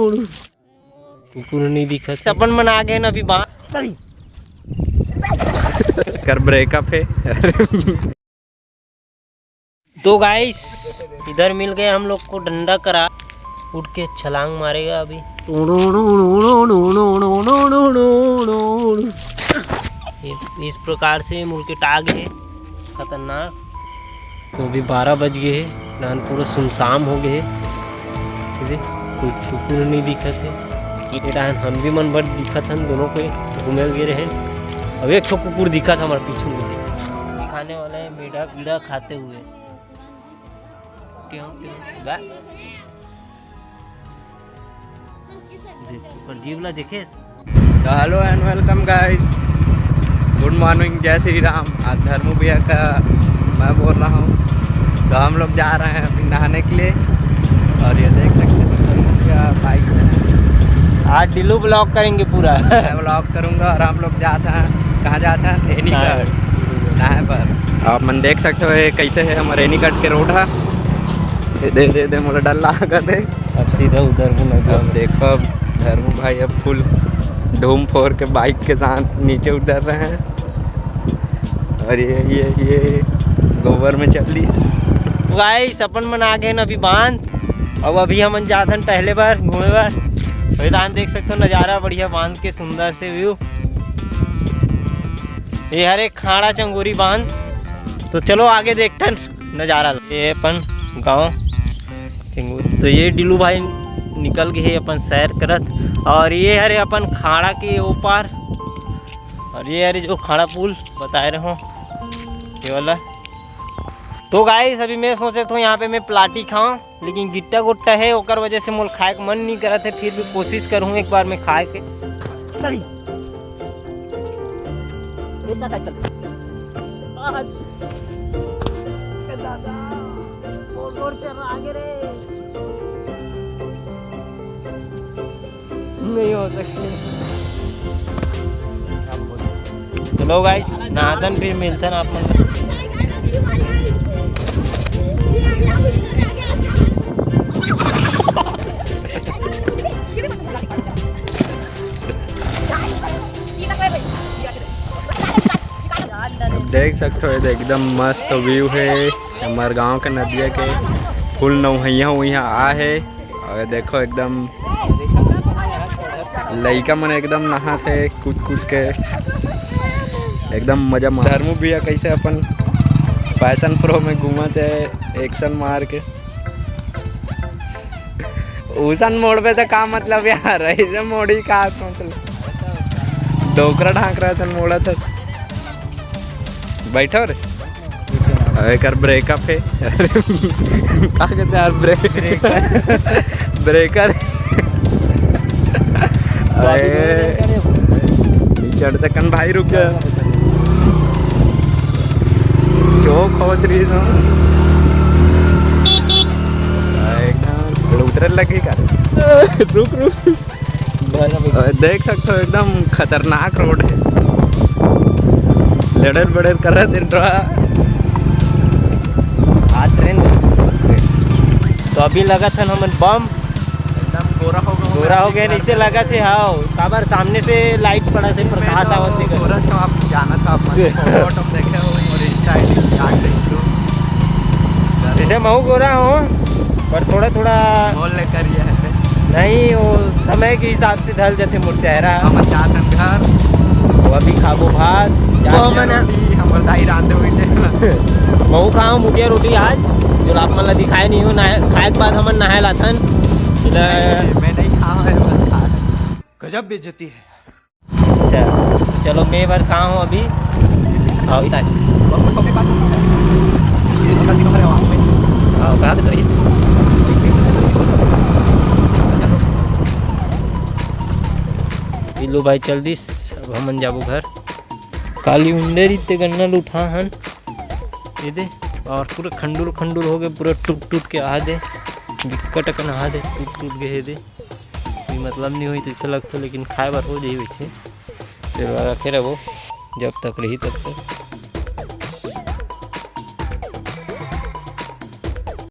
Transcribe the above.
कुकुर नहीं दिखा था। अपन मना गए ना अभी बाहर कर ब्रेकअप है। तो गाइस इधर मिल गए हम लोग को डंडा करा, उठ के छलांग मारेगा अभी। इस प्रकार से मुड़ टाग है खतरनाक। तो अभी 12 बज गए हैं, डान पूरा सुनसाम हो गए। कोई कुकुर नहीं दिखा थे। डान हम भी मन भर दिखा था, दोनों को घूमे गिरे हैं। अब एक ठो कुकुर दिखा था हमारे पीछे में, दिखाने वाला है मीठा कीड़ा खाते हुए। जीवला देखे। Hello and welcome guys, good morning, जय श्री राम। आज धर्मू भैया का मैं बोल रहा हूँ। तो हम लोग जा रहे हैं अभी नहाने के लिए, और ये देख सकते हैं धर्मू भैया बाइक में। आज डिलू ब्लॉग करेंगे पूरा। मैं ब्लॉग करूँगा और हम लोग जाते हैं, कहाँ जाते हैं, रेनीगढ़ नहाए पर। आप मन देख सकते हो ये कैसे है हमारे रेनीगढ़ के रोड है। दे मुझे डर लगा दे। अब सीधा उधर अब देखो, अब धर्मू भाई अब फुल धूम फोड़ के बाइक के साथ नीचे उतर रहे हैं। और ये गोबर में चल ली। गाइस अपन मन आ गए ना अभी बांध। अब अभी हम जाते टहले बार घूमे बार। अभी दान देख सकते हो नज़ारा बढ़िया बांध के, सुंदर से व्यू। ये हरे खाड़ा चंगोरी बांध। तो चलो आगे देखते हैं नज़ारा। ये अपन गाँव तो ये डिलू भाई निकल गए अपन सैर करत। और ये हरे अपन खाड़ा के ऊपर, और ये हरे जो खाड़ा पुल बता रहे हो ये वाला। तो गाइस अभी मैं सोचे तो यहाँ पे मैं प्लाटी खाऊं, लेकिन गिट्टा गुट्टा है ओकर वजह से मोल खाए का मन नहीं करा थे। फिर भी कोशिश करूँ एक बार मैं खाए के। नहीं हो सकते। चलो गाइस नादन फिर मिलते हैं आप मन। देख सकते हो ये एकदम मस्त व्यू है हमारे गांव के नदिया के। फुल नौहैया वैया आ है। और देखो एकदम लइका मन एकदम नहाते कूद कूद के, एकदम मजा मार। धर्मू भैया कैसे अपन फैशन प्रो में घूमते एक्शन मार के। उसन मोड़ पे तो का मतलब यार, ऐसे मोड़ी का मतलब डोकरा ढांक रहा था, मोड़ा था। बैठो रे, कर ब्रेकअप है। क्या कहते यार, ब्रेकर। अरे चढ़ सकन भाई, रुक जा। चौक खोज रही तो एकदम उतरे लगी का। रुक देख सकते हो एकदम खतरनाक रोड है। लड़र बड़र कर रहा ट्रेन। तो अभी लगा था हम बम, एकदम गोरा हो गया नीचे लगा थे। हाँ काबर सामने से लाइट पड़ा थे, प्रकाश आवत थे। गोरा तो आप जाना था, फोटो देखे हो और जैसे मैं गोरा हूँ, पर थोड़ा थोड़ा बोल लेकर ये है नहीं, वो समय के हिसाब से ढल जाते मोर चेहरा। हम चाहते घर तो अभी खाबो भात हमारे दाई रांधे हुए थे। महू खाओ मुठिया रोटी आज, जो आप मतलब दिखाए नहीं हो। खाए के बाद हम नहाए लाथन। मैं नहीं खाऊँ है, बस खा। गजब बेइज्जती है। अच्छा तो चलो मैं बार कहाँ हूँ अभी। लो भाई चल दिस, अब हम जाबो घर। काली उंडे रीते गन्ना उठा हन ये दे, और पूरा खंडूर खंडूर हो गए, पूरा टूट टूट के आ दे, बिक्कट अकन आ दे, टूट टूट गए दे। कोई मतलब नहीं हुई तो ऐसा लगता, लेकिन खाए बार हो जाए वैसे। फिर रखे रहो जब तक रही तब तक।